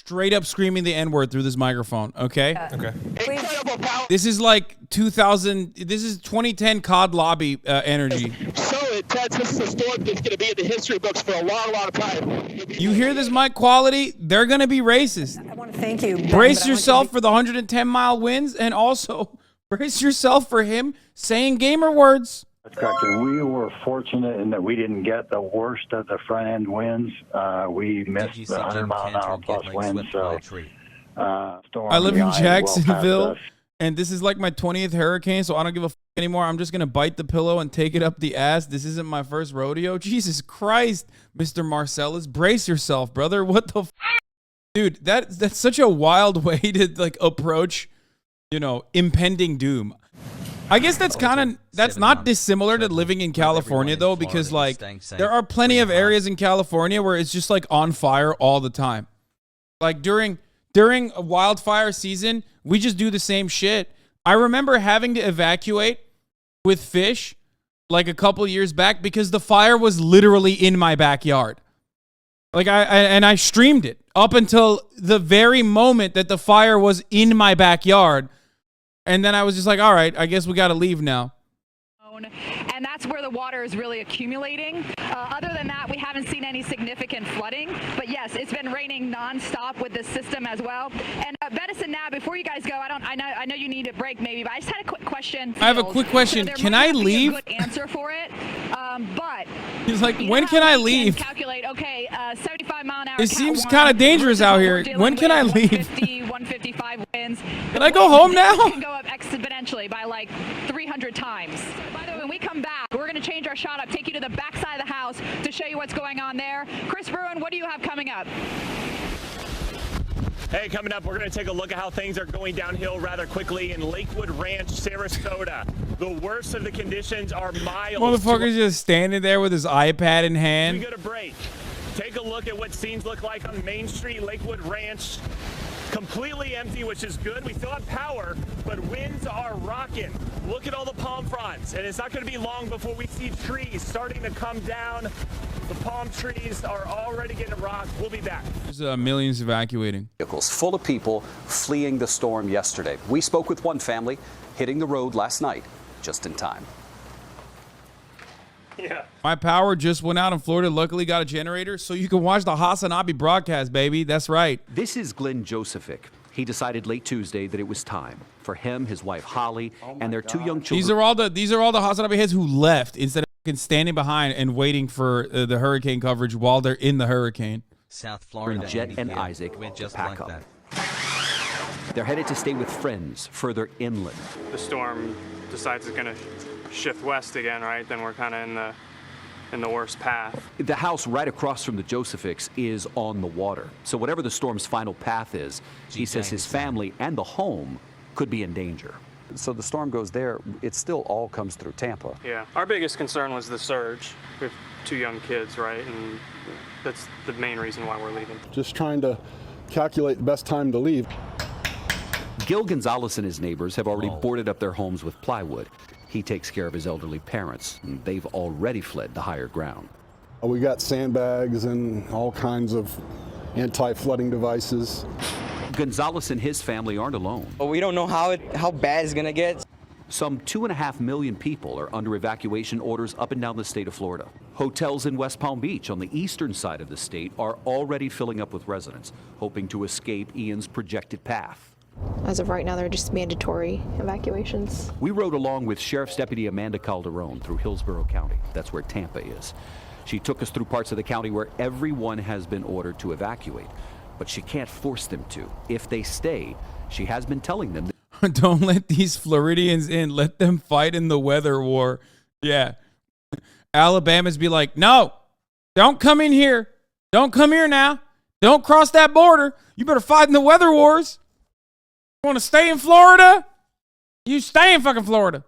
straight up screaming the N-word through this microphone, okay? Okay. This is like 2000, this is 2010 COD lobby energy. So intense, this is a storm that's going to be in the history books for a long, long time. You hear this mic quality? They're going to be racist. I want to thank you. Ben, Brace yourself for the 110-mile winds, and also brace yourself for him saying gamer words. That's correct. We were fortunate in that we didn't get the worst of the front end winds. We missed the 100-mile-an-hour plus winds. So, I live in Jacksonville, and this is like my 20th hurricane, so I don't give a f anymore. I'm just going to bite the pillow and take it up the ass. This isn't my first rodeo. Jesus Christ, Mr. Marcellus. Brace yourself, brother. What the f? Dude, that's such a wild way to like approach, you know, impending doom. I guess that's that's not dissimilar to living in California though, because like there are plenty of areas in California where it's just like on fire all the time. Like during a wildfire season, we just do the same shit. I remember having to evacuate with fish like a couple years back because the fire was literally in my backyard. Like I streamed it up until the very moment that the fire was in my backyard. And then I was just like, all right, I guess we got to leave now. And that's where the water is really accumulating. Other than that, we haven't seen any significant flooding. But yes, it's been raining nonstop with this system as well. And Venison, now before you guys go, I know you need a break maybe, but I just had a quick question. I have a quick question. So can I leave? Good answer for it. But he's like, when can I leave? Calculate. Okay, 75 mile an hour. It seems kind of dangerous out here. When can I leave? 155 winds. Can I go home now? Can go up exponentially by like 300 times. By the way, when we come back, we're going to change our shot up, take you to the back side of the house to show you what's going on there. Chris Bruin, what do you have coming up? Hey, coming up, we're going to take a look at how things are going downhill rather quickly in Lakewood Ranch, Sarasota. The worst of the conditions are miles. Motherfucker's just standing there with his iPad in hand. We go to break. Take a look at what scenes look like on Main Street, Lakewood Ranch. Completely empty, which is good. We still have power, but winds are rocking. Look at all the palm fronds, and it's not going to be long before we see trees starting to come down. The palm trees are already getting rocked. We'll be back. There's millions evacuating. Vehicles full of people fleeing the storm yesterday. We spoke with one family hitting the road last night, just in time. Yeah. My power just went out in Florida. Luckily got a generator so you can watch the Hasanabi broadcast, baby. That's right. This is Glenn Josephic. He decided late Tuesday that it was time for him, his wife Holly, and their 2 young children. These are all the Hasanabi heads who left instead of standing behind and waiting for the hurricane coverage while they're in the hurricane. South Florida. Jet and Isaac to pack up. They're headed to stay with friends further inland. The storm decides it's going to shift west again, right? Then we're kind of in the worst path. The house right across from the Josephics is on the water. So whatever the storm's final path is, he says his family and the home could be in danger. So the storm goes there, it still all comes through Tampa. Yeah, our biggest concern was the surge. We have 2 young kids, right? And that's the main reason why we're leaving. Just trying to calculate the best time to leave. Gil Gonzalez and his neighbors have already boarded up their homes with plywood. He takes care of his elderly parents, and they've already fled to higher ground. We got sandbags and all kinds of anti-flooding devices. Gonzalez and his family aren't alone. We don't know how bad it's gonna get. Some 2.5 million people are under evacuation orders up and down the state of Florida. Hotels in West Palm Beach on the eastern side of the state are already filling up with residents, hoping to escape Ian's projected path. As of right now, they're just mandatory evacuations. We rode along with Sheriff's Deputy Amanda Calderon through Hillsborough County. That's where Tampa is. She took us through parts of the county where everyone has been ordered to evacuate, but she can't force them to. If they stay, she has been telling them. Don't let these Floridians in. Let them fight in the weather war. Yeah. Alabama's be like, no, don't come in here. Don't come here now. Don't cross that border. You better fight in the weather wars. You want to stay in Florida? You stay in fucking Florida.